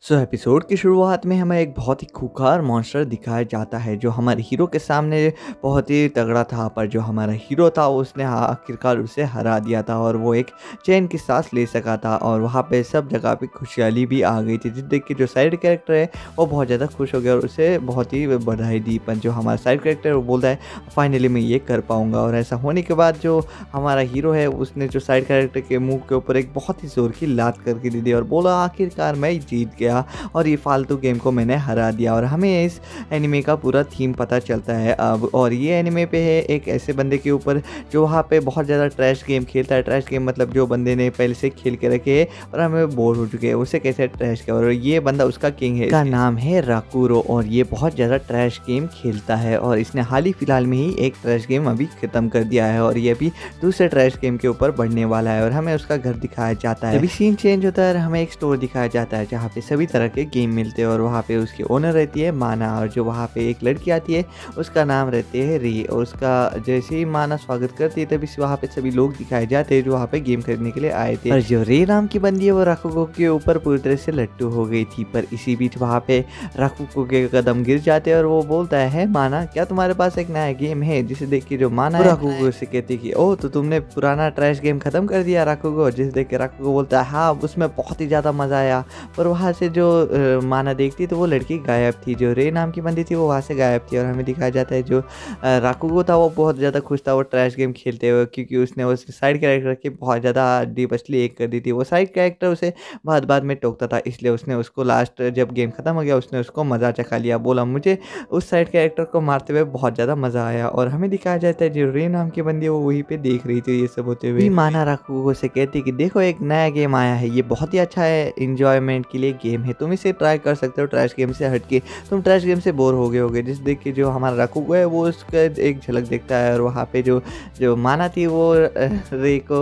Episode की शुरुआत में हमें एक बहुत ही खूंखार मॉन्स्टर दिखाया जाता है जो हमारे हीरो के सामने बहुत ही तगड़ा था। पर जो हमारा हीरो था उसने आखिरकार उसे हरा दिया था और वो एक चैन की सांस ले सका था। और वहाँ पे सब जगह पे खुशहाली भी आ गई थी, जिस देख के जो साइड कैरेक्टर है वो बहुत ज़्यादा खुश हो गया और उसे बहुत ही बधाई दी। पर जो हमारा साइड कैरेक्टर है वो बोलता है फाइनली मैं ये कर पाऊँगा। और ऐसा होने के बाद जो हमारा हीरो है उसने जो साइड कैरेक्टर के मुंह के ऊपर एक बहुत ही ज़ोर की लात करके दे दी और बोला आखिरकार मैं जीत गया और ये फालतू गेम को मैंने हरा दिया। और हमें इस एनिमे का पूरा थीम पता चलता है अब। और ये एनिमे पे है एक ऐसे बंदे के ऊपर जो वहाँ पे बहुत ज़्यादा ट्रैश गेम खेलता है। ट्रैश गेम मतलब जो बंदे ने पहले से खेल के रखे है और हमें बोर हो चुके हैं, उसे कैसे ट्रैश किया। और ये बंदा उसका किंग है, इसका नाम है राकुरो और ये बहुत ज़्यादा ट्रैश गेम खेलता है। और इसने हाल ही फिलहाल में ही एक ट्रैश गेम अभी ख़त्म कर दिया है और ये अभी दूसरे ट्रैश गेम के ऊपर बढ़ने वाला है। और हमें उसका घर दिखाया जाता है। अभी सीन चेंज होता है, हमें एक स्टोर दिखाया जाता है जहाँ पे सभी तरह के गेम मिलते हैं। और वहाँ पे उसकी ओनर रहती है माना और जो वहाँ पे एक लड़की आती है उसका नाम रहते है री। और उसका जैसे ही माना स्वागत करती है तभी वहाँ पे सभी लोग दिखाए जाते हैं जो वहाँ पे गेम खरीदने के लिए आए थे। और जो री नाम की बंदी है वो राकुगो के ऊपर पूरी तरह से लट्टू हो गई थी। पर इसी बीच वहाँ पे राकुगो के कदम गिर जाते हैं और वो बोलता है माना क्या तुम्हारे पास एक नया गेम है। जिसे देख के जो माना है राकुगो से कहती कि ओह तो तुमने पुराना ट्रैश गेम खत्म कर दिया राकुगो। जिसे देख के राकुगो बोलता है हाँ उसमें बहुत ही ज़्यादा मज़ा आया। पर वहाँ से जो माना देखती तो वो लड़की गायब थी, जो रे नाम की बंदी थी वो वहाँ से गायब थी। और हमें दिखाया जाता है जो राकुगो था वो बहुत ज़्यादा खुश था वो ट्रैश गेम खेलते हुए, क्योंकि उसने उस साइड कैरेक्टर की बहुत ज़्यादा डीपली एक कर दी थी। वो साइड कैरेक्टर उसे बाद बाद में टोकता था, इसलिए उसने उसको लास्ट जब गेम खत्म हो गया उसने उसको मज़ा चखा लिया। बोला मुझे उस साइड कैरेक्टर को मारते हुए बहुत ज़्यादा मज़ा आया। और हमें दिखाया जाता है जो रे नाम की बंदी वो वहीं पे देख रही थी ये सब होते हुए। माना राकुगो से कहती कि देखो एक नया गेम आया है, ये बहुत ही अच्छा है, इंजॉयमेंट के लिए गेम है, तुम इसे ट्राई कर सकते हो। ट्रैश गेम से हटके तुम ट्रैश गेम से बोर हो गए होगे। जिस देख के जो हमारा राकुगो है वो उसका एक झलक देखता है और वहाँ पे जो जो माना थी वो रे को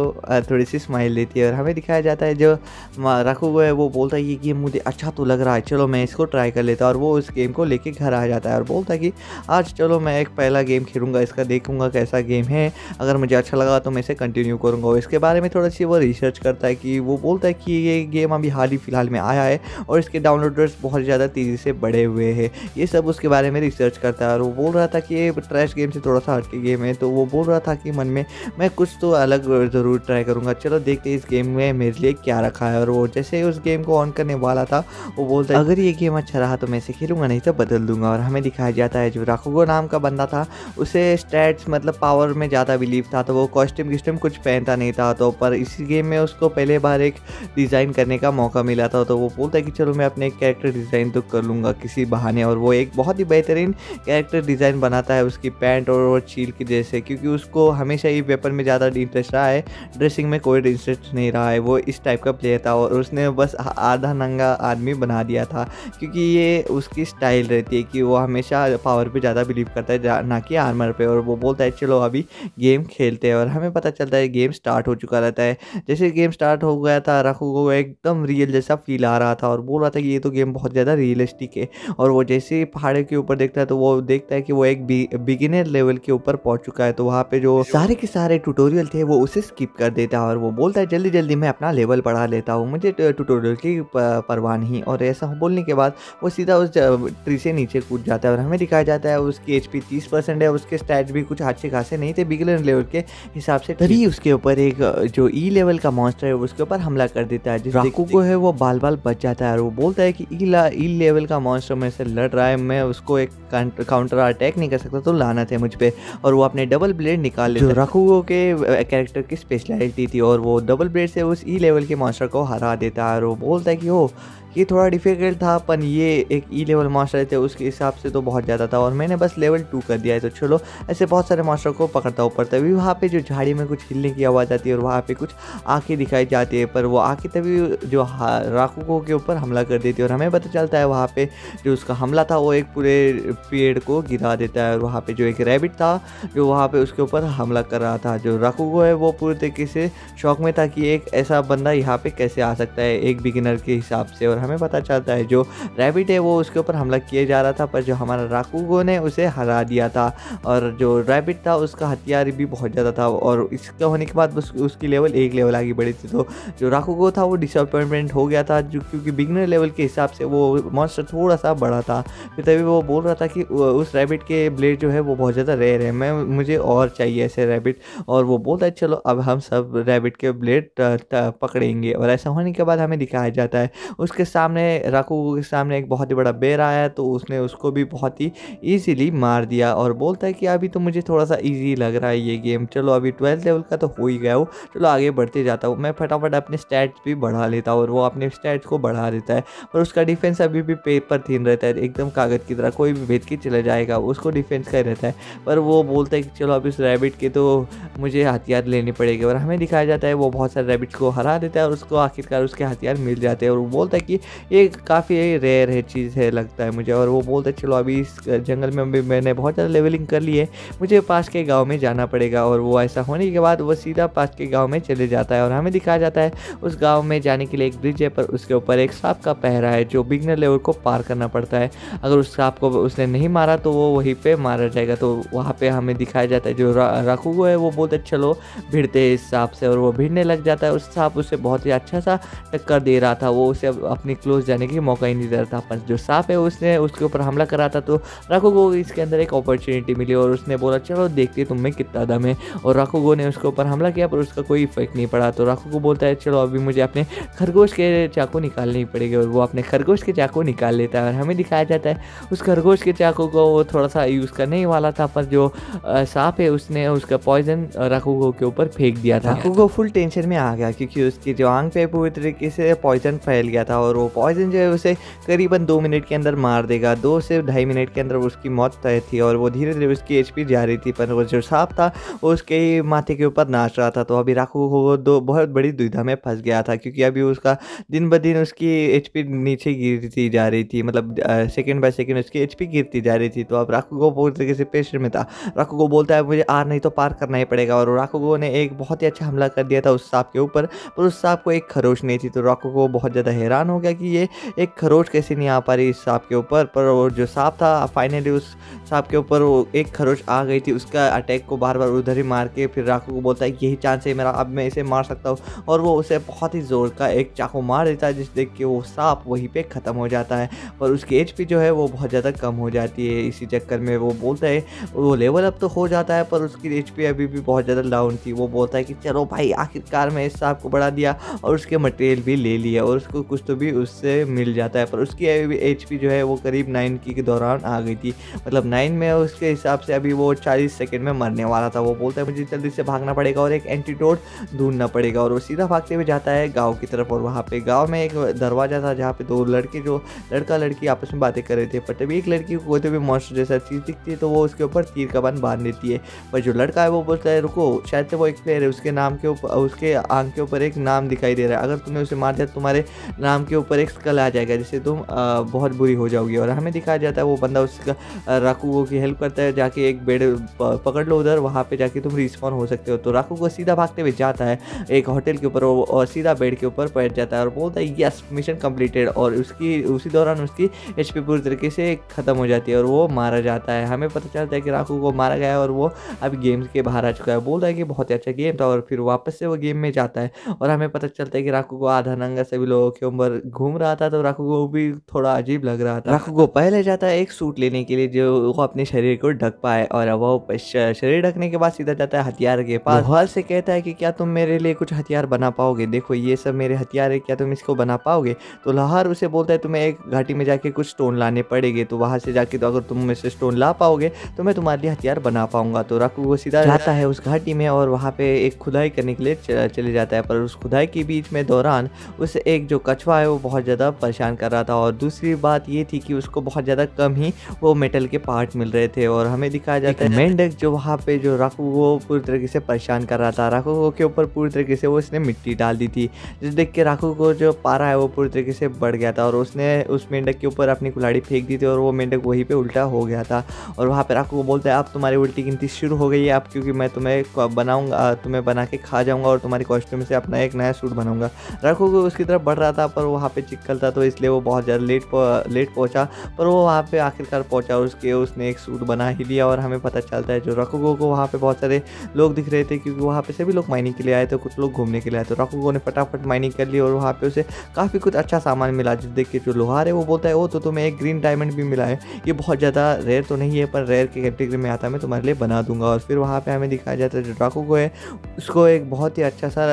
थोड़ी सी स्माइल देती है। और हमें दिखाया जाता है जो राकुगो है वो बोलता है ये गेम मुझे अच्छा तो लग रहा है, चलो मैं इसको ट्राई कर लेता हूँ। और वो उस गेम को लेके घर आ जाता है और बोलता है कि आज चलो मैं एक पहला गेम खेलूँगा, इसका देखूँगा कैसा गेम है, अगर मुझे अच्छा लगा तो मैं इसे कंटिन्यू करूँगा। और इसके बारे में थोड़ा सी वो रिसर्च करता है कि वो बोलता है कि ये गेम अभी हाल ही फिलहाल में आया है और इसके डाउनलोडर्स बहुत ज़्यादा तेज़ी से बढ़े हुए हैं। ये सब उसके बारे में रिसर्च करता है और वो बोल रहा था कि ये ट्रैश गेम से थोड़ा सा हटके गेम है। तो वो बोल रहा था कि मन में मैं कुछ तो अलग ज़रूर ट्राई करूँगा, चलो देखते हैं इस गेम में मेरे लिए क्या रखा है। और वो जैसे ही उस गेम को ऑन करने वाला था वो बोलता है अगर ये गेम अच्छा रहा तो मैं इसे खेलूँगा, नहीं तो बदल दूँगा। और हमें दिखाया जाता है जो राकुगो नाम का बंदा था उसे स्टैट्स मतलब पावर में ज़्यादा बिलीव था, तो वो कॉस्ट्यूम कुछ पहनता नहीं था। तो पर इसी गेम में उसको पहले बार एक डिज़ाइन करने का मौका मिला था, तो वो बोलता है कि चलो मैं अपने एक कैरेक्टर डिज़ाइन तो कर लूँगा किसी बहाने। और वो एक बहुत ही बेहतरीन कैरेक्टर डिज़ाइन बनाता है उसकी पैंट और चील की जैसे, क्योंकि उसको हमेशा ही वेपन में ज़्यादा इंटरेस्ट रहा है, ड्रेसिंग में कोई इंटरेस्ट नहीं रहा है। वो इस टाइप का प्लेयर था और उसने बस आधा नंगा आदमी बना दिया था, क्योंकि ये उसकी स्टाइल रहती है कि वो हमेशा पावर पे ज़्यादा बिलीव करता है ना कि आर्मर पे। और वो बोलता है चलो अभी गेम खेलते हैं। और हमें पता चलता है गेम स्टार्ट हो चुका रहता है। जैसे गेम स्टार्ट हो गया था राकुगो को एकदम रियल जैसा फील आ रहा था और बोल रहा था कि ये तो गेम बहुत ज़्यादा रियलिस्टिक है। और वो जैसे ही पहाड़ के ऊपर देखता है तो वो देखता है कि वो एक बिगिनर लेवल के ऊपर पहुंच चुका है। तो वहाँ पे जो सारे के सारे ट्यूटोरियल थे वो उसे स्किप कर देता है और वो बोलता है जल्दी जल्दी मैं अपना लेवल बढ़ा लेता हूँ, मुझे ट्यूटोरियल की परवाह नहीं। और ऐसा बोलने के बाद वो सीधा उस ट्री से नीचे कूद जाता है। और हमें दिखाया जाता है उसकी HP 30% है, उसके स्टैट्स भी कुछ अच्छे खासे नहीं थे बिगिनर लेवल के हिसाब से। तभी उसके ऊपर एक जो ई लेवल का मॉन्स्टर है उसके ऊपर हमला कर देता है, जिस राकुगो है वो बाल बाल बच जाता है। और वो बोलता है कि ई लेवल का मॉन्स्टर मेरे से लड़ रहा है, मैं उसको एक काउंटर अटैक नहीं कर सकता, तो लानत है मुझ पे। और वो अपने डबल ब्लेड निकाल लेता है जो राकुगो के कैरेक्टर की स्पेशलिटी थी, और वो डबल ब्लेड से उस ई लेवल के मॉन्स्टर को हरा देता है। और वो बोलता है कि ओ ये थोड़ा डिफिकल्ट था, पर ये एक ई लेवल मॉन्स्टर थे उसके हिसाब से तो बहुत ज़्यादा था और मैंने बस लेवल 2 कर दिया है, तो चलो ऐसे बहुत सारे मॉन्स्टर को पकड़ता हूँ। पर तभी वहाँ पे जो झाड़ी में कुछ हिलने की आवाज़ आती है और वहाँ पे कुछ आँखें दिखाई जाती है, पर वो आँखें तभी जो राकुगो के ऊपर हमला कर देती है। और हमें पता चलता है वहाँ पे जो उसका हमला था वो एक पूरे पेड़ को गिरा देता है। और वहाँ पे जो एक रैबिट था जो वहाँ पे उसके ऊपर हमला कर रहा था, जो राकुगो है वो पूरे तरीके से शौक में था कि एक ऐसा बंदा यहाँ पे कैसे आ सकता है एक बिगिनर के हिसाब से। और हमें पता चलता है जो रैबिट है वो उसके ऊपर हमला किए जा रहा था, पर जो हमारा राकुगो ने उसे हरा दिया था। और जो रैबिट था उसका हथियार भी बहुत ज़्यादा था, और इसका होने के बाद उसकी लेवल एक लेवल आगे बढ़ी थी। तो जो राकुगो था वो डिसअपॉइंटमेंट हो गया था, जो क्योंकि बिगनर लेवल के हिसाब से वो मॉन्स्टर थोड़ा सा बड़ा था। फिर तभी वो बोल रहा था कि उस रैबिट के ब्लेड जो है वो बहुत ज़्यादा रेयर है, मुझे और चाहिए ऐसे रैबिट। और वो बोलता है चलो अब हम सब रैबिट के ब्लेड पकड़ेंगे। और ऐसा होने के बाद हमें दिखाया जाता है उसके सामने, राकुगो के सामने एक बहुत ही बड़ा बेर आया है, तो उसने उसको भी बहुत ही ईजीली मार दिया। और बोलता है कि अभी तो मुझे थोड़ा सा ईजी लग रहा है ये गेम, चलो अभी 12th लेवल का तो हो ही गया हूँ, चलो आगे बढ़ते जाता हूँ। मैं फटाफट अपने स्टैट्स भी बढ़ा लेता हूँ, और वो अपने स्टैट्स को बढ़ा देता है। पर उसका डिफेंस अभी भी पेपर थीन रहता है, एकदम कागज़ की तरह, कोई भी भेद के चला जाएगा, उसको डिफेंस का ही रहता है। पर वो बोलता है कि चलो अब इस रैबिट के तो मुझे हथियार लेने पड़ेंगे। और हमें दिखाया जाता है वो बहुत सारे रैबिट्स को हरा देता है, और उसको आखिरकार उसके हथियार मिल जाते हैं। और वो बोलता है कि ये काफ़ी रेयर है चीज़ है लगता है मुझे। और वो बोलता है चलो अभी इस जंगल में भी मैंने बहुत ज़्यादा लेवलिंग कर ली है, मुझे पास के गाँव में जाना पड़ेगा। और वो ऐसा होने के बाद वो सीधा पास के गाँव में चले जाता है। और हमें दिखाया जाता है उस गाँव में जाने के लिए एक ब्रिज है, पर उसके ऊपर एक सांप का पहरा है जो बिगनर लेवल को पार करना पड़ता है। अगर उस सांप को उसने नहीं मारा तो वो वहीं पे मारा जाएगा। तो वहाँ पे हमें दिखाया जाता है जो राकुगो है वो बोलते चलो भिड़ते हैं इस सांप से। और वो भिड़ने लग जाता है। उस सांप उसे बहुत ही अच्छा सा टक्कर दे रहा था, वो उसे अपनी क्लोज जाने की मौका ही नहीं दे रहा था। पर जो सांप है उसने उसके ऊपर हमला करा था, तो राकुगो को इसके अंदर एक अपॉर्चुनिटी मिली, और उसने बोला चलो देखते तुम में कितना दम है। और राकुगो ने उसके ऊपर हमला किया, पर उसका कोई इफेक्ट नहीं पड़ा। तो राकुगो बोलता है चलो अभी मुझे अपने खरगोश के चाकू निकालने ही पड़ेगा। और वो अपने खरगोश के चाकू निकाल लेता है। और हमें दिखाया जाता है उस खरगोश के चाकू को वो थोड़ा सा यूज़ करने ही वाला था, पर जो सांप है उसने उसका पॉइजन राकुगो के ऊपर फेंक दिया था। राकुगो फुल टेंशन में आ गया, क्योंकि उसकी जो आंख पे पूरी तरीके से पॉइजन फैल गया था, और वो पॉइजन जो है उसे करीबन 2 मिनट के अंदर मार देगा। 2 से 2.5 मिनट के अंदर उसकी मौत तय थी, और वो धीरे धीरे उसकी एचपी जा रही थी। पर वो जो सांप था वो उसके माथे के ऊपर नाच रहा था। तो अभी राकुगो बहुत बड़ी दुविधा में फंस गया था, क्योंकि अभी उसका दिन ब दिन उसकी एचपी नीचे गिरती जा रही थी, मतलब सेकंड बाय सेकंड उसकी एचपी गिरती जा रही थी। तो अब राकुगो पूरी तरीके से प्रेशर में था। राकुगो बोलता है मुझे आर नहीं तो पार करना ही पड़ेगा। और राकुगो ने एक बहुत ही अच्छा हमला कर दिया था उस सांप के ऊपर, पर उस सांप को एक खरोच नहीं थी। तो राकुगो बहुत ज़्यादा हैरान हो गया कि ये एक खरोच कैसे नहीं आ पा रही इस सांप के ऊपर। पर वो जो सांप था फाइनली उस सांप के ऊपर वो एक खरोच आ गई थी, उसका अटैक को बार बार उधर ही मार के फिर राकुगो बोलता है यही चांस है मेरा, अब मैं इसे मार सकता हूँ। और वो उसे बहुत ही जोर का एक चाकू मार देता है, जिस देख के वो सांप वहीं पे ख़त्म हो जाता है। पर उसकी एचपी जो है वो बहुत ज़्यादा कम हो जाती है। इसी चक्कर में वो बोलता है वो लेवल अप तो हो जाता है, पर उसकी एचपी अभी भी बहुत ज़्यादा डाउन थी। वो बोलता है कि चलो भाई आखिरकार मैं इस सांप को बढ़ा दिया और उसके मटेरियल भी ले लिया, और उसको कुछ तो भी उससे मिल जाता है। पर उसकी एचपी जो है वो करीब 9 की के दौरान आ गई थी, मतलब 9 में उसके हिसाब से अभी वो 40 सेकंड में मरने वाला था। वो बोलता है मुझे जल्दी से भागना पड़ेगा और एक एंटीडोट ढूंढना पड़ेगा। और वो सीधा भागते हुए जाता है गाँव की तरफ। और वहाँ पे गाँव में एक दरवाज़ा था जहाँ पे 2 लड़के जो लड़का लड़की आपस में बातें कर रहे थे। पर तभी एक लड़की को कोई तो भी मॉन्स्टर जैसा चीज़ दिखती है, तो वो उसके ऊपर तीर कमान बांध देती है। पर जो लड़का है वो बोलता है रुको, शायद से वो एक प्लेयर है, उसके नाम के ऊपर उसके आंख के ऊपर एक नाम दिखाई दे रहा है, अगर तुमने उसे मार दिया तुम्हारे नाम के ऊपर एक स्कल आ जाएगा, जिससे तुम बहुत बुरी हो जाओगी। और हमें दिखाया जाता है वो बंदा उसका राकुगो की हेल्प करता है, जाके एक बेड पकड़ लो उधर, वहाँ पे जाके तुम रिस्पॉन हो सकते हो। तो राकुगो सीधा भागते हुए जाता है एक होटल के ऊपर और सीधा बेड के ऊपर बैठ जाता है और बोलता है यस मिशन कंप्लीटेड। और उसी दौरान उसकी एचपी पूरी तरीके से ख़त्म हो जाती है और वो मारा जाता है। हमें पता चलता है कि राकुगो मारा गया है और वो अभी गेम के बाहर आ चुका है। बोलता है कि बहुत ही अच्छा गेम था, और फिर वापस से वो गेम में जाता है। और हमें पता चलता है कि राकुगो आधा नंगा सभी लोगों के ऊपर घूम रहा था, तो राकुगो भी थोड़ा अजीब लग रहा था। राकुगो पहले जाता है एक सूट लेने के लिए जो वो अपने शरीर को ढक पाए, और वो शरीर ढकने के बाद सीधा जाता है हथियार के पास। लोहार से कहता है कि क्या तुम मेरे लिए कुछ हथियार बना पाओगे, देखो ये सब मेरे हथियार है, क्या तुम इसको बना पाओगे। तो लोहार उसे बोलता है तुम्हें एक घाटी में जाके कुछ स्टोन लाने पड़ेंगे, तो वहाँ से जाके तो अगर तुम में से स्टोन ला पाओगे तो मैं तुम्हारे लिए हथियार बना पाऊंगा। तो राकुगो सीधा जाता है उस घाटी में और वहाँ पे एक खुदाई करने के लिए चले जाता है। पर उस खुदाई के बीच में दौरान उसे एक जो कछुआ है वो बहुत ज़्यादा परेशान कर रहा था, और दूसरी बात ये थी कि उसको बहुत ज़्यादा कम ही वो मेटल के पार्ट मिल रहे थे। और हमें दिखाया जाता है मेंढक जो वहाँ पे जो राकुगो पूरी तरीके से परेशान कर रहा था, राकुगो के ऊपर पूरी तरीके से वो उसने मिट्टी डाल दी थी, जिस देख के राकुगो जो पारा है वो पूरी तरीके से बढ़ गया था, और उसने उस मेंढक के ऊपर अपनी कुल्हाड़ी फेंक दी थी और वो मेंढक वहीं पे उल्टा हो गया था। और वहाँ पे राकुगो बोलता है अब तुम्हारी उल्टी गिनती शुरू हो गई है, अब क्योंकि मैं तुम्हें बना के खा जाऊंगा और तुम्हारी कॉस्ट्यूम से अपना एक नया सूट बनाऊंगा। राकुगो उसकी तरफ बढ़ रहा था, पर वहाँ पे चिक्कल था, तो इसलिए वो बहुत ज़्यादा लेट पहुँचा। पर वो वहाँ पे आखिरकार पहुँचा, उसने एक सूट बना ही लिया। और हमें पता चलता है जो राकुगो को वहाँ पे बहुत सारे लोग दिख रहे थे, क्योंकि वहाँ पे सभी लोग माइनिंग के लिए आए थे, कुछ लोग घूमने के लिए आए। तो राकुगो ने फटाफट माइनिंग कर ली और वहाँ पे उसे काफ़ी कुछ अच्छा सामान मिला, जिसे देख के जो लोहार है वो बोलता है, ओ तो तुम्हें एक ग्रीन डायमंड भी मिला है, ये बहुत ज़्यादा रेयर तो नहीं है पर रेयर की कैटेगरी में आता है, मैं तुम्हारे लिए बना दूंगा। और फिर वहाँ पे हमें दिखाया जाता है जो राकुगो है उसको एक बहुत ही अच्छा सा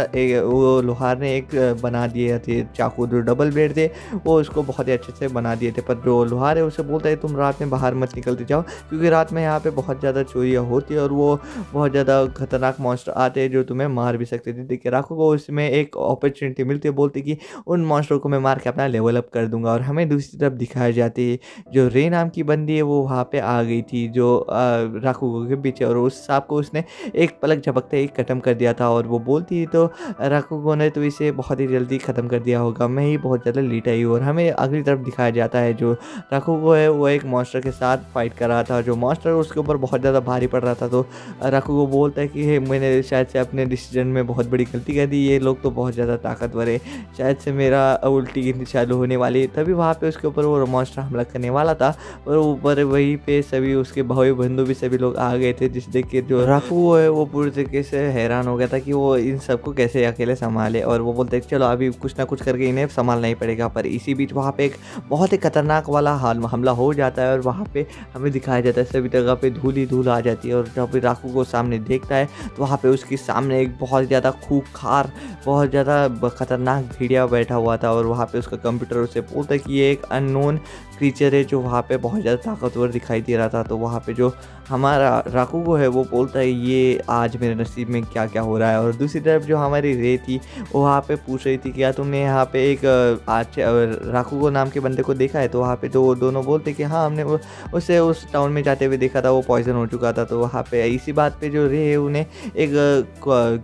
वो लोहार ने एक बना दिए थे चाकू, जो डबल ब्लेड थे वो उसको बहुत ही अच्छे से बना दिए थे। पर जो लोहार है उसे बोलता है तुम रात में बाहर मत निकलते जाओ, क्योंकि रात में यहाँ पे बहुत ज़्यादा चोरियाँ होती है और वो बहुत ज़्यादा खतरनाक मॉन्स्टर आते हैं जो तुम्हें मार भी सकते थे। देखिए राकुगो उसमें एक अपॉर्चुनिटी मिलती है, बोलती कि उन मॉन्स्टरों को मैं मार के अपना लेवल अप कर दूंगा। और हमें दूसरी तरफ दिखाई जाती है जो रे नाम की बंदी है वो वहाँ पे आ गई थी जो राकुगो के पीछे, और उस सांप को उसने एक पलक झपकते ही खत्म कर दिया था। और वो बोलती तो राकुगो ने तो इसे बहुत ही जल्दी ख़त्म कर दिया होगा, मैं ही बहुत ज़्यादा लीटाई हूँ। और हमें अगली तरफ दिखाया जाता है जो राकुगो है वो एक मॉन्स्टर के साथ फाइट कर रहा था, जो मॉन्स्टर उसके ऊपर बहुत ज़्यादा भारी पड़ रहा था। तो राकुगो बोलता है कि हे मैंने शायद से अपने डिसीजन में बहुत बड़ी गलती कर दी, ये लोग तो बहुत ज़्यादा ताकतवर है, शायद से मेरा उल्टी गिनती चालू होने वाली है। तभी वहाँ पे उसके ऊपर वो मॉन्स्टर हमला करने वाला था, और ऊपर वहीं पे सभी उसके भाई बंधु भी सभी लोग आ गए थे, जिस देख के जो राकुगो है वो पूरी तरीके से हैरान हो गया था कि वो इन सबको कैसे अकेले संभाले। और वो बोलते चलो अभी कुछ ना कुछ करके इन्हें संभालना ही पड़ेगा। पर इसी बीच वहाँ पे एक बहुत ही खतरनाक वाला हमला हो जाता है, और वहाँ पे हमें दिखाया जाता है सभी जगह पे धूल ही धूल आ जाती है। और जब राकुगो सामने देखता है तो वहाँ पे उसके सामने एक बहुत ज़्यादा खूंखार, बहुत ज़्यादा खतरनाक भेड़िया बैठा हुआ था। और वहाँ पे उसका कंप्यूटर उसे बोलता है कि ये एक अननोन क्रीचर है जो वहाँ पे बहुत ज़्यादा ताकतवर दिखाई दे रहा था। तो वहाँ पे जो हमारा राकुगो है वो बोलता है ये आज मेरे नसीब में क्या क्या हो रहा है। और दूसरी तरफ जो हमारी रे थी वो वहाँ पे पूछ रही थी क्या तुमने यहाँ पे एक राकुगो नाम के बंदे को देखा है। तो वहाँ पे तो वो दोनों बोलते कि हाँ हमने उसे उस टाउन में जाते हुए देखा था, वो पॉइजन हो चुका था। तो वहाँ पे इसी बात पे जो रे है उन्हें एक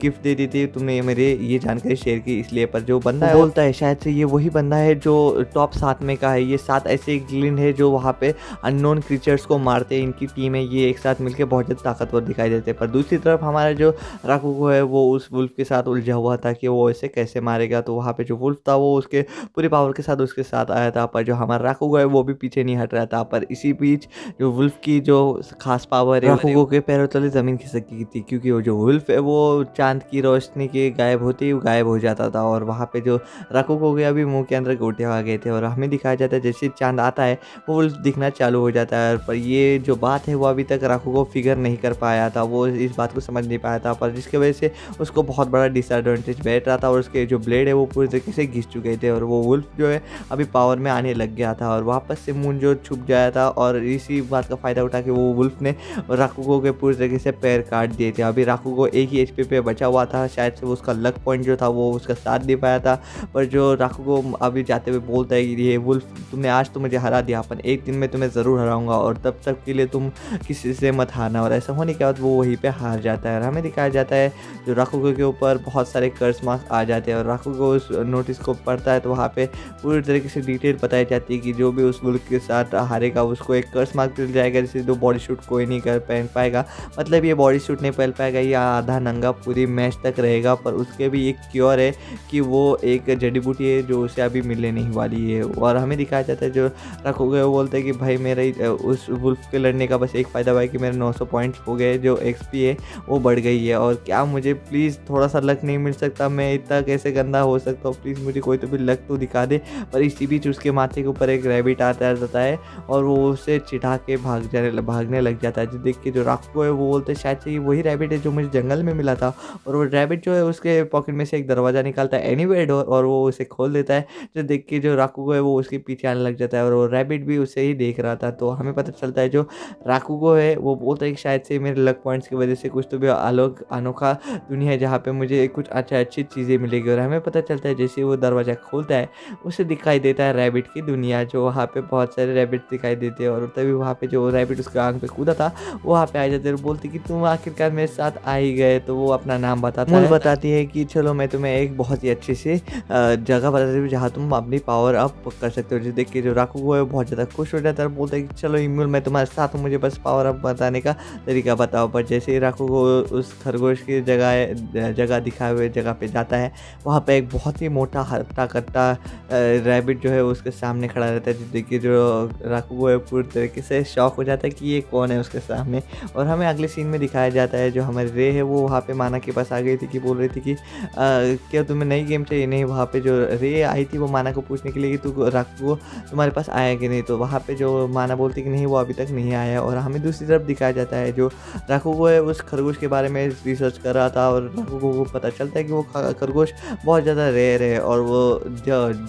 गिफ्ट दे दी थी, तुमने मेरे ये जानकारी शेयर की इसलिए। पर जो बंदा है बोलता है शायद से ये वही बंदा है जो टॉप 7 में का है, ये 7 ऐसे ग्लिन है जो वहाँ पे अननोन क्रीचर्स को मारते हैं, इनकी टीम है, ये एक साथ मिलकर बहुत ज़्यादा ताकतवर दिखाई देते हैं। पर दूसरी तरफ हमारा जो राकुगो है वो उस वुल्फ के साथ उलझा हुआ था कि वो इसे कैसे मारेगा। तो वहाँ पे जो वुल्फ था वो उसके पूरी पावर के साथ उसके साथ आया था, पर जो हमारा राकुगो है वो भी पीछे नहीं हट रहा था। पर इसी बीच जो वुल्फ की जो खास पावर है राकुगो के पैरों तले ज़मीन खिसक गई थी, क्योंकि वो जो वुल्फ है वो चांद की रोशनी के गायब होते ही गायब हो जाता था। और वहाँ पे जो राकुगो के अभी मुंह के अंदर गोटे आ गए थे, और हमें दिखाया जाता है जैसे चांद आता है वो वुल्फ दिखना चालू हो जाता है। पर ये जो बात है वो अभी तक राकुगो फिगर नहीं कर पाया था, वो इस बात को समझ नहीं पाया था, पर जिसकी वजह से उसको बहुत बड़ा डिसएडवांटेज बैठ रहा था। और उसके जो ब्लेड है वो पूरी तरीके से घिस चुके थे, और वो वुल्फ जो है अभी पावर में आने लग गया था, और वापस से मून जो छुप जाया था। और इसी बात का फ़ायदा उठा के वो वुल्फ ने राकुगो के पूरी तरीके से पैर काट दिए थे। अभी राकुगो एक ही HP पे बचा हुआ था, शायद से उसका लक पॉइंट जो था वो उसका साथ दे पाया था। पर जो राकुगो अभी जाते हुए बोलता है कि ये वुल्फ तुमने आज तो मुझे हरा दिया, पर एक दिन में तुम्हें ज़रूर हराऊंगा, और तब तक के लिए तुम किसी से मत हारना। और ऐसा होने के बाद वो वहीं पे हार जाता है। और हमें दिखाया जाता है जो राकुगो के ऊपर बहुत सारे कर्स मार्क्स आ जाते हैं, और राकुगो उस नोटिस को पढ़ता है तो वहाँ पे पूरी तरीके से डिटेल बताई जाती है कि जो भी उस वुल्फ के साथ हारेगा उसको एक कर्स मार्क मिल जाएगा, जिसे दो बॉडी शूट कोई नहीं कर पहन पाएगा, मतलब ये बॉडी शूट नहीं पहन पाएगा, ये आधा नंगा पूरी मैच तक रहेगा। पर उसके भी एक क्योर है कि वो एक जड़ी बूटी है जो उसे अभी मिलने नहीं वाली है। और हमें दिखाया जाता है जो राकुगो वो बोलते हैं कि भाई मेरा उस वुल्फ के लड़ने का बस एक फ़ायदा हुआ है कि मेरे 900 पॉइंट्स हो गए, जो XP है वो बढ़ गई है। और क्या मुझे प्लीज़ थोड़ा सा लक नहीं मिल सकता, मैं इतना कैसे गंदा हो सकता हूँ, प्लीज़ मुझे कोई तो भी लक तो दिखा दे। पर इसी बीच उसके माथे के ऊपर एक रैबिट आता जाता है, और वो उसे चिढ़ा के भागने लग जाता है। जो देख के जो राकुगो है वो बोलते हैं शायद से ये वही रैबिट है जो मुझे जंगल में मिला था। और वो रैबिट जो है उसके पॉकेट में से एक दरवाज़ा निकालता है, एनीवे डोर, और वो उसे खोल देता है। जो देख के जो राकुगो है वो उसके पीछे आने लग जाता है, और वो रैबिट भी उसे ही देख रहा था। तो हमें पता चलता है जो राकुगो है वो बोलता है कि शायद से मेरे लक पॉइंट्स की वजह से कुछ तो भी अनोखा दुनिया है जहाँ पे मुझे कुछ अच्छी चीज़ें मिलेगी। और हमें पता चलता है जैसे वो दरवाज़ा खोलता है उसे दिखाई देता है रैबिट की दुनिया, जो वहाँ पे बहुत सारे रैबिट दिखाई देते हैं। और तभी वहाँ पे जो रैबिट उसके आंख पे कूदा था वो वहाँ पे आ जाते हैं, बोलती कि तुम आखिरकार मेरे साथ आ ही गए। तो वो अपना नाम बताती है कि चलो मैं तुम्हें एक बहुत ही अच्छी सी जगह बताती हूँ जहाँ तुम अपनी पावर अप कर सकते हो। जिसे देख के जो राकुगो है बहुत ज़्यादा खुश हो जाता है, बोलता है कि चलो इम्यूल मैं तुम्हारे साथ हूँ, मुझे बस पावर अप बताने का तरीका बताओ। पर जैसे ही राकूगो उस खरगोश की जगह दिखाए हुए जगह पे जाता है, वहाँ पे एक बहुत ही मोटा हट्टा-कट्टा रैबिट जो है उसके सामने खड़ा रहता है। देखिए जो राकूगो है पूरी तरीके से शॉक हो जाता है कि ये कौन है उसके सामने। और हमें अगले सीन में दिखाया जाता है जो हमारी रे है वो वहाँ पे माना के पास आ गई थी कि बोल रही थी कि क्या तुम्हें नई गेम चाहिए? नहीं, वहाँ पे जो रे आई थी वो माना को पूछने के लिए कि तू राकूगो तुम्हारे पास आया कि नहीं? तो वहाँ पे जो माना बोलती कि नहीं वो अभी तक नहीं आया। और हमें दूसरी तरफ दिखाया जाता है जो राकूगो है उस खरगोश के बारे में रिसर्च कर रहा था, और राकूगो को पता चलता है कि वो खरगोश बहुत ज़्यादा रेयर है, और वो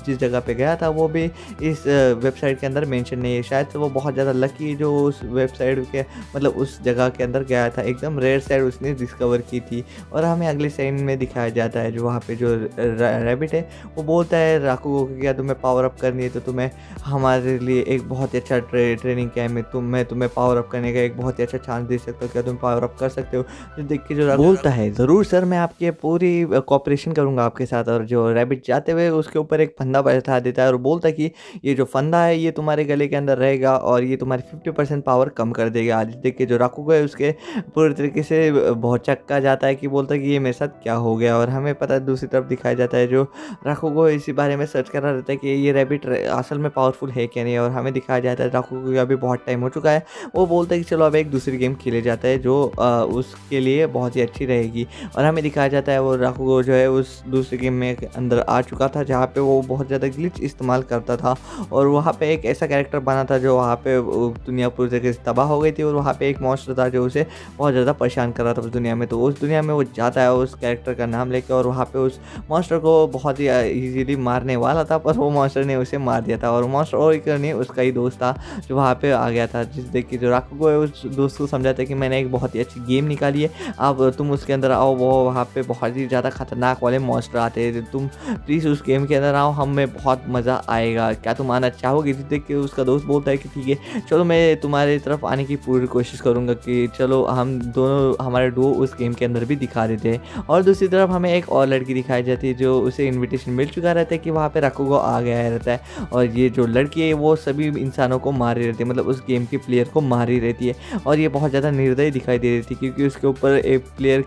जिस जगह पे गया था वो भी इस वेबसाइट के अंदर मेंशन नहीं है। शायद से वो बहुत ज़्यादा लकी जो उस वेबसाइट के मतलब उस जगह के अंदर गया था, एकदम रेयर साइड उसने डिस्कवर की थी। और हमें अगले सीन में दिखाया जाता है जो वहाँ पे जो रैबिट है वो बोलता है राकूगो को क्या तुम्हें पावर अप करनी है तो तुम्हें हमारे लिए एक बहुत ही अच्छा ट्रेनिंग कैम्प में मैं तुम्हें पावर अप करने का एक बहुत ही अच्छा चांस दे सकता हूँ, क्या तुम पावर अप कर सकते हो? जो देख के जो बोलता है ज़रूर सर, मैं आपकी पूरी कोऑपरेशन करूँगा आपके साथ। और जो रैबिट जाते हुए उसके ऊपर एक फंदा बैठा देता है और बोलता है कि ये जो फंदा है ये तुम्हारे गले के अंदर रहेगा और ये तुम्हारी 50% पावर कम कर देगा। आज देख के जो राकूगो है उसके पूरी तरीके से बहुत चक्का जाता है कि बोलता है कि ये मेरे साथ क्या हो गया। और हमें पता है दूसरी तरफ दिखाया जाता है जो राकूगो इसी बारे में सर्च कर रहा रहता है कि ये रैबिट असल में पावरफुल है क्या नहीं। और हमें दिखाया जाता है राकूगो को अभी बहुत टाइम हो चुका है, वो बोलता है कि चलो अब एक दूसरी गेम खेले जाता है जो उसके लिए बहुत ही अच्छी रहेगी। और हमें दिखाया जाता है वो राकूगो जो है उस दूसरी गेम में अंदर आ चुका था जहाँ पे वो बहुत ज़्यादा ग्लिच इस्तेमाल करता था, और वहाँ पे एक ऐसा कैरेक्टर बना था जो वहाँ पे दुनिया पूरी तरीके से तबाह हो गई थी। और वहाँ पे एक मॉन्स्टर था जो उसे बहुत ज़्यादा परेशान कर रहा था उस दुनिया में। तो उस दुनिया में वो जाता है उस कैरेक्टर का नाम लेके, और वहाँ पे उस मॉन्स्टर को बहुत ही ईजीली मारने वाला था, पर वो मॉन्स्टर ने उसे मार दिया था। और मॉन्स्टर और एक नहीं उसका ही दोस्त था जो वहाँ पे आ गया था, जिस देख के जो राकूगो है उस दोस्त को समझाता है कि मैंने एक बहुत ही अच्छी गेम निकाली है, अब तुम उसके अंदर आओ। वो वहाँ पे बहुत ही ज़्यादा खतरनाक वाले मॉन्स्टर आते हैं, तुम प्लीज़ उस गेम के अंदर आओ, हमें बहुत मज़ा आएगा, क्या तुम आना चाहोगे? जिस देख के उसका दोस्त बोलता है कि ठीक है चलो मैं तुम्हारी तरफ आने की पूरी कोशिश करूँगा, कि चलो हम दोनों हमारे डुओ उस गेम के अंदर भी दिखा देते हैं। और दूसरी तरफ हमें एक और लड़की दिखाई जाती है जो उसे इन्विटेशन मिल चुका रहता है कि वहाँ पे राकूगो आ गया रहता है, और ये जो लड़की है वो सभी इंसानों को मार ही रहती है, मतलब उस गेम के प्लेयर को मार ही रहती है। और ये बहुत ज़्यादा निर्दयी दिखाई दे रही थी क्योंकि उसके ऊपर एक प्लेयर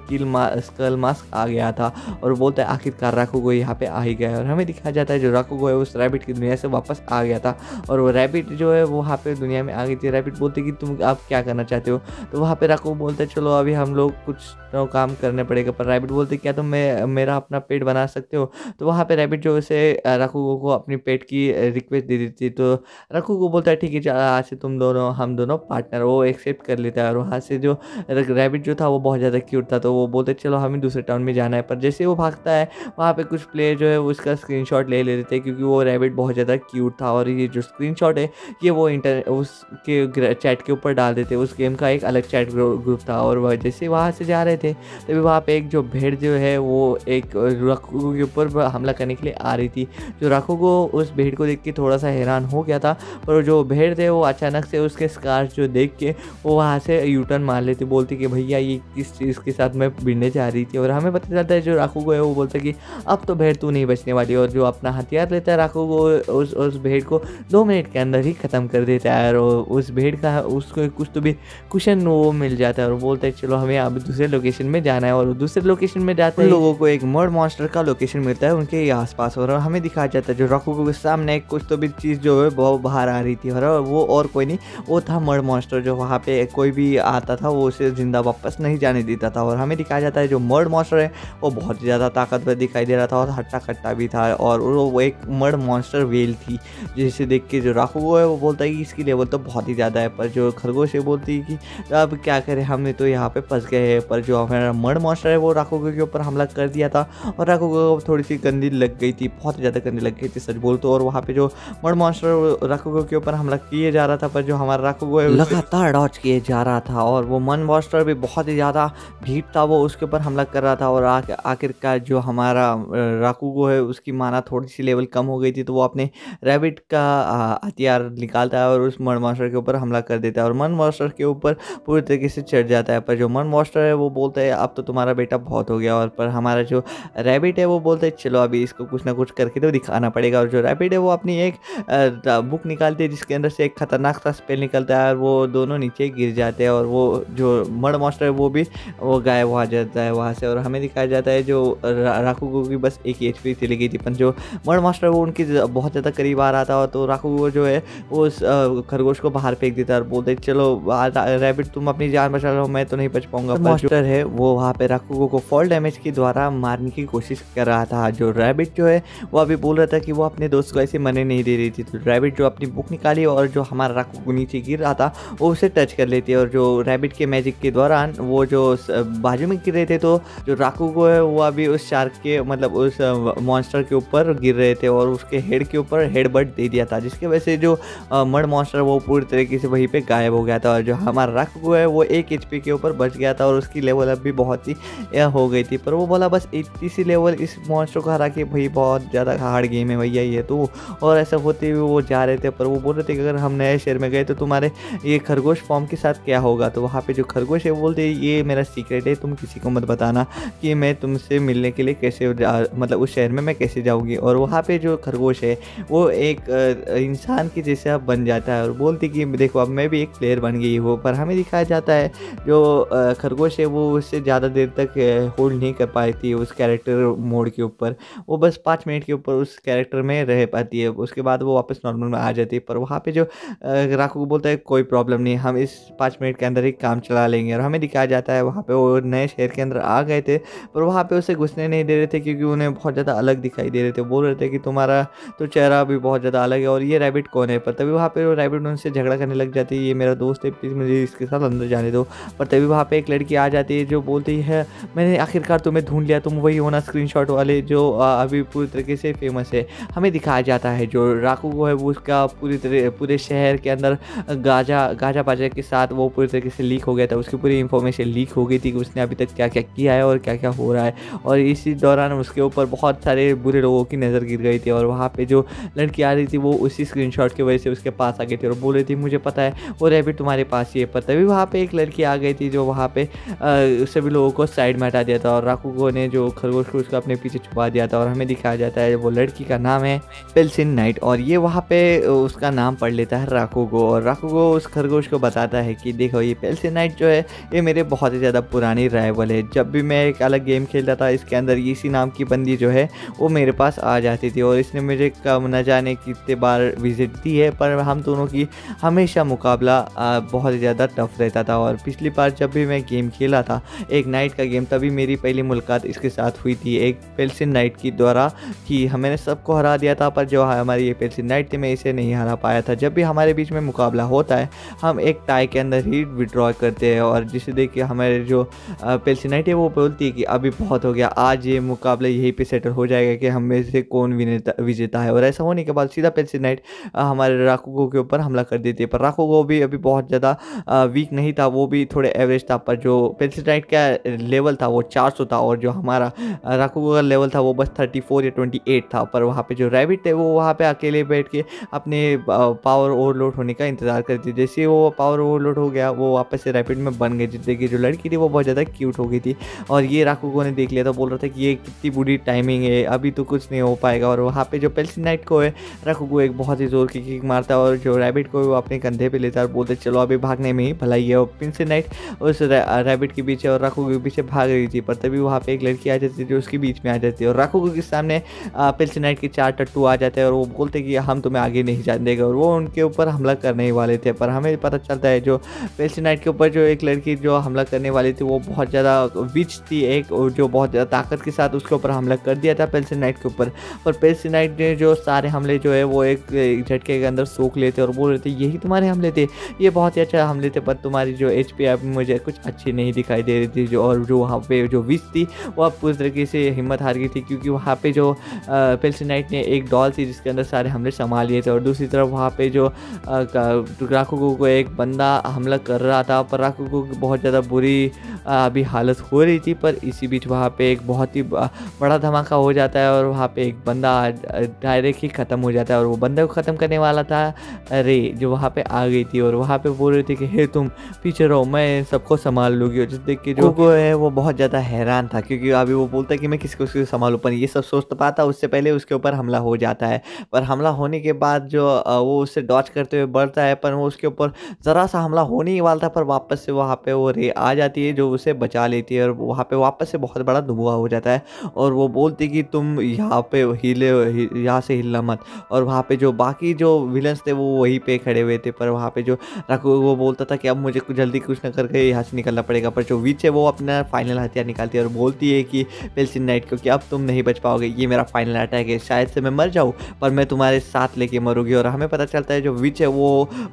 स्कल मास्क आ गया था, और बोलता है आखिरकार राकूगो यहाँ पे आ ही गया। और हमें दिखाया जाता है जो राकूगो है उस रैबिट की दुनिया से वापस आ गया था, और वो रैबिट जो है वो वहाँ पे दुनिया में आ गई थी। रैबिट बोलते कि तुम आप क्या करना चाहते हो? तो वहाँ पे राकूगो बोलते चलो अभी हम लोग कुछ काम करने पड़ेगा। पर रैबिट बोलते क्या तुम मेरा अपना पेट बना सकते हो? तो वहाँ पे रैबिट जो उसे राकूगो को अपनी पेट की रिक्वेस्ट दे देती है। तो राकूगो बोलता है ठीक है आज से हम दोनों पार्टनर, वो एक्सेप्ट कर लेता है। और वहाँ से जो रैबिट जो था वो बहुत ज़्यादा क्यूट था, तो वो बोलते चलो हमें दूसरे टाउन में जाना है। पर जैसे वो भागता है वहाँ पे कुछ प्लेयर जो है उसका स्क्रीनशॉट ले लेते हैं क्योंकि वो रैबिट बहुत ज़्यादा क्यूट था। और ये जो स्क्रीनशॉट है ये वो उसके चैट के ऊपर डाल देते। उस गेम का एक अलग चैट ग्रुप था, और वह जैसे वहाँ से जा रहे थे तभी वहाँ पे एक जो भेड़ जो है वो एक राकूगो के ऊपर हमला करने के लिए आ रही थी। जो राकूगो उस भेड़ को देख के थोड़ा सा हैरान हो गया था, पर जो भेड़ थे वो अचानक से उसके स्कार्स जो देख के वो वहाँ से यूटर्न मार लेती, बोलती कि भैया ये किस चीज़ के साथ मैं भिड़ने जा रही थी। और हमें पता चलता है जो राकूगो है वो बोलता है कि अब तो भेड़ तू नहीं बचने वाली, और जो अपना हथियार लेता है राकूगो उस भेड़ को 2 मिनट के अंदर ही ख़त्म कर देता है। और उस भेड़ का उसको कुछ तो भी कुशन वो मिल जाता है, और बोलता है चलो हमें अब दूसरे लोकेशन में जाना है। और दूसरे लोकेशन में जाते हैं लोगों को एक मर्ड मॉन्स्टर का लोकेशन मिलता है उनके ही आसपास, और हमें दिखाया जाता है जो राकूगो के सामने कुछ तो भी चीज़ जो है वो बाहर आ रही थी, और वो और कोई नहीं वो था मर्ड मॉन्स्टर, जो वहाँ पे कोई भी आता था वो उसे जिंदा वापस नहीं जाने देता था। और हमें दिखाया जाता है जो मर्ड मॉन्स्टर है वो बहुत ज़्यादा ताकतवर दिखाई दे रहा था और हट्टा कट्टा भी था, और वो एक मर्ड मॉन्स्टर वेल थी, जिसे देख के जो राकूगो है वो बोलता है कि इसकी लेवल तो बहुत ही ज़्यादा है। पर जो खरगोश है बोलती है कि अब क्या करें, हमने तो यहाँ पे फंस गए हैं। पर जो हमारा मर्ड मॉन्स्टर है वो राकूगो के ऊपर हमला कर दिया था, और राकूगो को थोड़ी सी गंदी लग गई थी, बहुत ज़्यादा गंदी लग गई थी सच बोल तो। और वहाँ पे जो मर्ड मॉन्स्टर राकूगो के ऊपर हमला किए जा रहा था, पर जो हमारा राकूगो है लगातार डॉज किए जा रहा था, और वो मर्ड मॉन्स्टर भी बहुत ही ज़्यादा भीड़ था, वो उसके ऊपर हमला कर रहा था। और आखिरकार जो हमारा राकूगो है उसकी माना थोड़ी सी लेवल कम हो गई थी, तो वो अपने रैबिट का हथियार निकालता है और उस मर्ड मॉन्स्टर के ऊपर हमला कर देता है, और मर्ड मॉन्स्टर के ऊपर पूरी तरीके से चढ़ जाता है। पर जो मर्ड मॉन्स्टर है वो बोलता है अब तो तुम्हारा बेटा बहुत हो गया। और पर हमारा जो रैबिट है वो बोलता है चलो अभी इसको कुछ ना कुछ करके तो दिखाना पड़ेगा। और जो रैबिट है वो अपनी एक बुक निकालती है जिसके अंदर से एक खतरनाक सा स्पेल निकलता है, और वो दोनों नीचे गिर जाते हैं और वो जो मड मॉन्स्टर है वो भी वो गायब हो जाता है वहाँ से। और हमें दिखाया जाता है जो राकुगो की बस 1 एचपी चली गई थी, पर जो मड मॉन्स्टर वो उनकी बहुत ज़्यादा करीब आ रहा था, तो राकुगो जो है वो उस खरगोश को बाहर फेंक देता है और बोलते चलो रैबिट तुम अपनी जान बचा लो, मैं तो नहीं बच पाऊंगा। मॉन्स्टर है वो वहाँ पे राकुगो को फॉल डैमेज के द्वारा मारने की कोशिश कर रहा था। जो रैबिट जो है वो अभी बोल रहा था कि वो अपने दोस्त को ऐसे मरने नहीं दे रही थी, तो रैबिट जो अपनी बुक निकाली और जो हमारा राकुगो नीचे गिर रहा था वो उसे टच कर लेती है। और जो रैबिट के मैजिक के दौरान वो जो बाजू में गिर रहे थे, तो जो राकुगो है वो अभी उस शार्क के मतलब उस मॉन्स्टर के ऊपर गिर रहे थे और उसके हेड के ऊपर हेडबट दे दिया था, जिसकी वजह से जो मड मॉन्स्टर वो पूरी तरीके से वहीं पे गायब हो गया था। और जो हमारा राकुगो है वो 1 एचपी के ऊपर बच गया था और उसकी लेवल अब भी बहुत ही हो गई थी, पर वो बोला बस 80 सी लेवल इस मॉन्स्टर को हरा के भाई बहुत ज़्यादा हार्ड गेम है भैया ये तो। और ऐसा होते हुए वो जा रहे थे, पर वो बोल रहे थे कि अगर हम नए शहर में गए तो तुम्हारे ये खरगोश फॉर्म के साथ क्या होगा। तो वहाँ पे जो खरगोश है वो बोलते ये मेरा सीक्रेट है, तुम किसी को मत बताना कि मैं तुमसे मिलने के लिए कैसे मतलब उस शहर में मैं कैसे जाऊँगी। और वहाँ पे जो खरगोश है वो एक इंसान के जैसा बन जाता है और बोलती कि देखो अब मैं भी एक प्लेयर बन गई हूँ। पर हमें दिखाया जाता है जो खरगोश है वो उससे ज़्यादा देर तक होल्ड नहीं कर पाई थी उस कैरेक्टर मोड के ऊपर, वो बस 5 मिनट के ऊपर उस कैरेक्टर में रह पाती है, उसके बाद वो वापस नॉर्मल में आ जाती है। पर वहाँ पे जो राकू बोलता है कोई प्रॉब्लम नहीं, हम इस 5 मिनट के अंदर ही काम चला लेंगे। और हमें दिखाया जाता है वहाँ पे वो नए शहर के अंदर आ गए थे, पर वहाँ पे उसे घुसने नहीं दे रहे थे क्योंकि उन्हें बहुत ज़्यादा अलग दिखाई दे रहे थे। बोल रहे थे कि तुम्हारा तो चेहरा भी बहुत ज़्यादा अलग है और ये रैबिट कौन है। पर तभी वहाँ पे वो रैबिट उनसे झगड़ा करने लग जाती है, ये मेरा दोस्त है प्लीज़ मुझे इसके साथ अंदर जाने दो। पर तभी वहाँ पे एक लड़की आ जाती है जो बोलती है मैंने आखिरकार तुम्हें ढूंढ लिया, तुम वही हो ना स्क्रीनशॉट वाले जो अभी पूरी तरीके से फेमस है। हमें दिखाया जाता है जो राकुगो है वो उसका पूरे शहर के अंदर गाजा बाजा के साथ वो पूरी तरीके से लीक हो गया था, उसकी पूरी इन्फॉर्मेशन लीक हो गई थी कि उसने अभी तक क्या क्या किया है और क्या क्या हो रहा है। और इसी दौरान उसके ऊपर बहुत सारे बुरे लोगों की नज़र गिर गई थी और वहाँ पे जो लड़की आ रही थी वो उसी स्क्रीनशॉट की वजह से उसके पास आ गई थी और बोल रही थी मुझे पता है वो रैबिट तुम्हारे पास ही है। पर तभी वहाँ पे एक लड़की आ गई थी जो वहाँ पे सभी लोगों को साइड में हटा दिया था और राकुगो ने जो खरगोश को उसको अपने पीछे छुपा दिया था। और हमें दिखाया जाता है वो लड़की का नाम है पेल्सिन नाइट और ये वहाँ पे उसका नाम पढ़ लेता है राकुगो। और राकुगो उस खरगोश को बताता है कि देखो ये पेल्सिन नाइट जो है ये मेरे बहुत ही ज़्यादा पुरानी राइवल है, जब भी मैं एक अलग गेम खेलता था इसके अंदर इसी नाम की बंदी जो है वो मेरे पास आ जाती थी और इसने मुझे कम न जाने कितने बार विजिट दी है, पर हम दोनों की हमेशा मुकाबला बहुत ही ज़्यादा टफ रहता था। और पिछली बार जब भी मैं गेम खेला था एक नाइट का गेम, तभी मेरी पहली मुलाकात इसके साथ हुई थी एक पेल्सिन नाइट की द्वारा कि मैंने सबको हरा दिया था, पर जो हमारी ये पेल्सिन नाइट थी मैं इसे नहीं हरा पाया था। जब भी हमारे बीच में मुकाबला होता है हम एक टाई के अंदर ही विड्रॉ करते हैं और जिसे देख के हमारे जो पेल्सिन नाइट है वो बोलती है कि अभी बहुत हो गया, आज ये मुकाबला यहीं पे सेटल हो जाएगा कि हम में से कौन विजेता है। और ऐसा होने के बाद सीधा पेल्सिन नाइट हमारे राकुगो के ऊपर हमला कर देती है, पर राकुगो भी अभी बहुत ज़्यादा वीक नहीं था, वो भी थोड़े एवरेज था, पर जो पेल्सिन नाइट का लेवल था वो 400 था और जो हमारा राकुगो का लेवल था वो बस 34 या 28 था। पर वहाँ पे जो रैबिट थे वो वहाँ पे अकेले बैठ के अपने पावर ओवरलोड होने का इंतज़ार करती थी। जैसे वो पावर ओवरलोड हो गया वो वापस से रैबिट में बन गए, जिससे कि जो लड़की थी वो बहुत ज़्यादा क्यूट हो गई थी। और ये राकुगो ने देख लिया था, बोल रहा था कि ये कितनी बुरी टाइमिंग है, अभी तो कुछ नहीं हो पाएगा। और वहाँ पे जो पेल्सिन नाइट को है राकुगो एक बहुत ही ज़ोर की किक मारता है और जो रैबिट को वो अपने कंधे पे लेता है और बोलते चलो अभी भागने में ही भलाई है। और पेल्सिन नाइट उस रैबिट के पीछे और राकुगो के पीछे भाग रही थी, पर तभी वहाँ पे एक लड़की आ जाती है जो उसके बीच में आ जाती है और राकुगो के सामने पेल्सिन नाइट के 4 टट्टू आ जाते हैं और वो बोलते कि हम तुम्हें आगे नहीं जाने देंगे और वो उनके ऊपर हमला करने ही वाले थे। पर हमें पता चलता है जो पेल्सिन नाइट के ऊपर जो एक लड़की जो हमला करने वाली थी वो बहुत ज़्यादा विच थी, एक जो बहुत ज़्यादा ताकत के साथ उसके ऊपर हमला कर दिया था पेल्सिन नाइट के ऊपर। पर पेल्सिन नाइट ने जो सारे हमले जो है वो एक झटके के अंदर सोख लेते और बोल रहे थे यही तुम्हारे हमले थे, ये बहुत ही अच्छा हमले थे, पर तुम्हारी जो HP अब मुझे कुछ अच्छी नहीं दिखाई दे रही थी। जो और जो वहाँ पे जो विच थी वो अब पूरी तरीके से हिम्मत हार गई थी क्योंकि वहाँ पे जो पेल्सिन नाइट ने एक डॉल थी जिसके अंदर सारे हमले संभाल लिए थे और दूसरी तरफ वहाँ पे जो राकुगो को एक बंदा हमला कर रहा था, पर राकुगो की बहुत ज़्यादा बुरी अभी हालत हो रही थी। पर इसी बीच वहाँ पे एक बहुत ही बड़ा धमाका हो जाता है और वहाँ पे एक बंदा डायरेक्ट ही ख़त्म हो जाता है और वो बंदे को ख़त्म करने वाला था रे, जो वहाँ पे आ गई थी और वहाँ पे बोल रही थी कि हे तुम पीछे रहो, मैं सबको संभाल लूँगी। और जिस देख के जो को है वो बहुत ज़्यादा हैरान था, क्योंकि अभी वो बोलता है कि मैं किसको किसको संभालूँ, पर ये सब सोच तो पाता उससे पहले उसके ऊपर हमला हो जाता है। पर हमला होने के बाद जो वो उससे डॉच करते हुए बढ़ता है, पर वो उसके ऊपर ज़रा सा हमला होने ही वाला था, पर वापस से वहाँ पे वो रे आ जाती है जो उसे बचा लेती है और वहाँ पे वापस से बहुत बड़ा धुआं हो जाता है। और वो बोलती कि तुम यहाँ पे यहाँ से हिलना मत। और वहाँ पे जो बाकी जो विलन्स थे वो वहीं पे खड़े हुए थे, पर वहाँ पे जो राकू वो बोलता था कि अब मुझे जल्दी कुछ ना करके यहाँ से निकलना पड़ेगा। पर जो विच है वो अपना फाइनल हथियार निकालती है और बोलती है कि पेल्सिन नाइट को कि अब तुम नहीं बच पाओगे, ये मेरा फाइनल अटैक है, शायद से मैं मर जाऊँ पर मैं तुम्हारे साथ लेके मरूंगी। और हमें पता चलता है जो विच है वो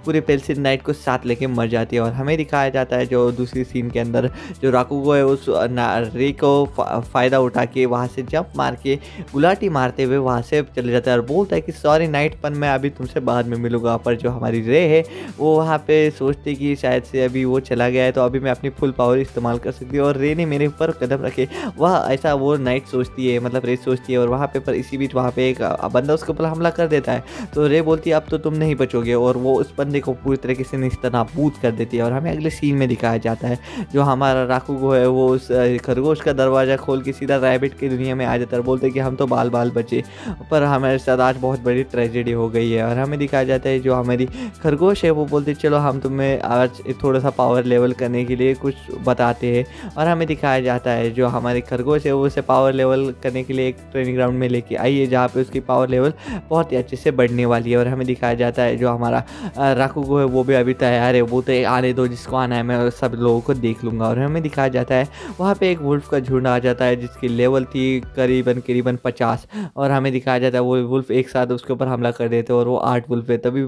पूरे पेल्सिन नाइट को साथ लेके मर जाती है। और हमें दिखाया जाता है जो दूसरी सीन के अंदर जो राकुगो है उस रे को फ़ायदा उठा के वहाँ से जंप मार के गुलाटी मारते हुए वहाँ से चले जाता है और बोलता है कि सॉरी नाइट, पर मैं अभी तुमसे बाद में मिलूंगा। पर जो हमारी रे है वो वहाँ पे सोचती कि शायद से अभी वो चला गया है तो अभी मैं अपनी फुल पावर इस्तेमाल कर सकती हूँ और रे ने मेरे ऊपर कदम रखे, वह ऐसा वो नाइट सोचती है, मतलब रे सोचती है। और वहाँ पे पर इसी बीच वहाँ पे एक बंदा उसके ऊपर हमला कर देता है, तो रे बोलती है अब तो तुम नहीं बचोगे और वो उस बंदे को पूरी तरीके से निस्तनाबूद कर देती है। और हमें अगले सीन में दिखाया जाता है जो हमारा राकुगो है वो उस खरगोश का दरवाज़ा खोल के सीधा रैबिट की दुनिया में आ जाता है और बोलते हैं कि हम तो बाल बाल बचे, पर हमारे साथ आज बहुत बड़ी ट्रेजेडी हो गई है। और हमें दिखाया जाता है जो हमारी खरगोश है वो बोलते चलो हम तुम्हें आज थोड़ा सा पावर लेवल करने के लिए कुछ बताते हैं। और हमें दिखाया जाता है जो हमारी खरगोश है वो उसे पावर लेवल करने के लिए एक ट्रेनिंग ग्राउंड में लेके आई है जहाँ पे उसकी पावर लेवल बहुत ही अच्छे से बढ़ने वाली है। और हमें दिखाया जाता है जो हमारा राकुगो है वो भी अभी तैयार है, वो तो आने दो जिसको आना है, मैं सब लोगों को देख लूँगा। और हमें दिखाया जाता है वहाँ पे एक वुल्फ का झुंड आ जाता है जिसकी लेवल थी करीबन 50। और हमें दिखाया जाता है वो वुल्फ एक साथ उसके ऊपर हमला कर देते हैं और वो 8 वुल्फ है। तभी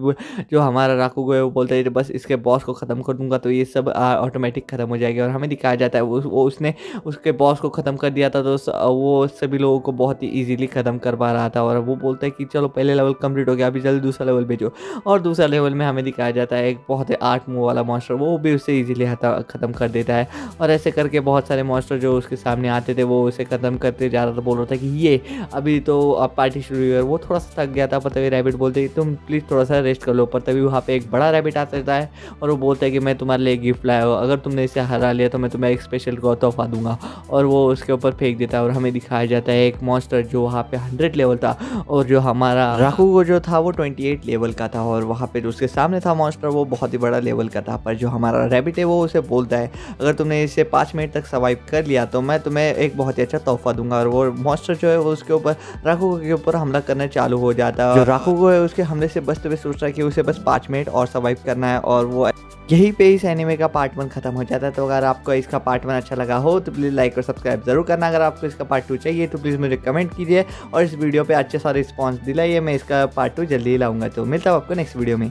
जो हमारा राकुगो है वो बोलता है बस इसके बॉस को ख़त्म कर दूंगा तो ये सब ऑटोमेटिक ख़त्म हो जाएगी। और हमें दिखाया जाता है वो उसने उसके बॉस को ख़त्म कर दिया था तो वो सभी लोगों को बहुत ही ईजिली ख़त्म कर पा रहा था। और वो बोलता है कि चलो पहले लेवल कंप्लीट हो गया, अभी जल्दी दूसरा लेवल भेजो। और दूसरा लेवल में हमें दिखाया जाता है एक बहुत ही 8 मुँह वाला मॉन्स्टर, वो भी उसे ईजिली ख़त्म कर देता है। और ऐसे करके बहुत सारे मॉन्स्टर जो उसके सामने आते थे वो उसे ख़त्म करते जा रहा था, बोल रहा था कि ये अभी तो अब पार्टी शुरू हुई है। वो थोड़ा सा थक गया था, पर तभी रैबिट बोलते हैं तुम प्लीज़ थोड़ा सा रेस्ट कर लो। पर तभी वहाँ पे एक बड़ा रैबिट आता है और वो बोलता है कि मैं तुम्हारे लिए गिफ्ट लाया हूँ, अगर तुमने इसे हरा लिया तो मैं तुम्हें एक स्पेशल तोहफा दूंगा। और वो उसके ऊपर फेंक देता है। और हमें दिखाया जाता है एक मॉन्स्टर जो वहाँ पे 100 लेवल था और जो हमारा राकुगो जो था वो 28 लेवल का था। और वहाँ पे जो उसके सामने था मॉन्स्टर वो बहुत ही बड़ा लेवल का था। पर जो हमारा रैबिट है वो उसे बोलता है अगर तुमने इसे 5 मिनट तक सर्वाइव कर लिया तो मैं तुम्हें एक बहुत ही अच्छा तोहफा दूंगा। और वो मॉन्स्टर जो है वो उसके ऊपर राकुगो के ऊपर हमला करना चालू हो जाता है। जो राकुगो है उसके हमले से बचते हुए सोच रहा है कि उसे बस 5 मिनट और सर्वाइव करना है। और वो यहीं पे इस एनिमे का पार्ट 1 खत्म हो जाता है। तो अगर आपको इसका पार्ट 1 अच्छा लगा हो तो प्लीज़ लाइक और सब्सक्राइब जरूर करना। अगर आपको इसका पार्ट 2 चाहिए तो प्लीज़ मुझे कमेंट कीजिए और इस वीडियो पे अच्छे सा रिस्पॉन्स दिलाइए, मैं इसका पार्ट 2 जल्दी ही लाऊंगा। तो मिलता हूँ आपको नेक्स्ट वीडियो में।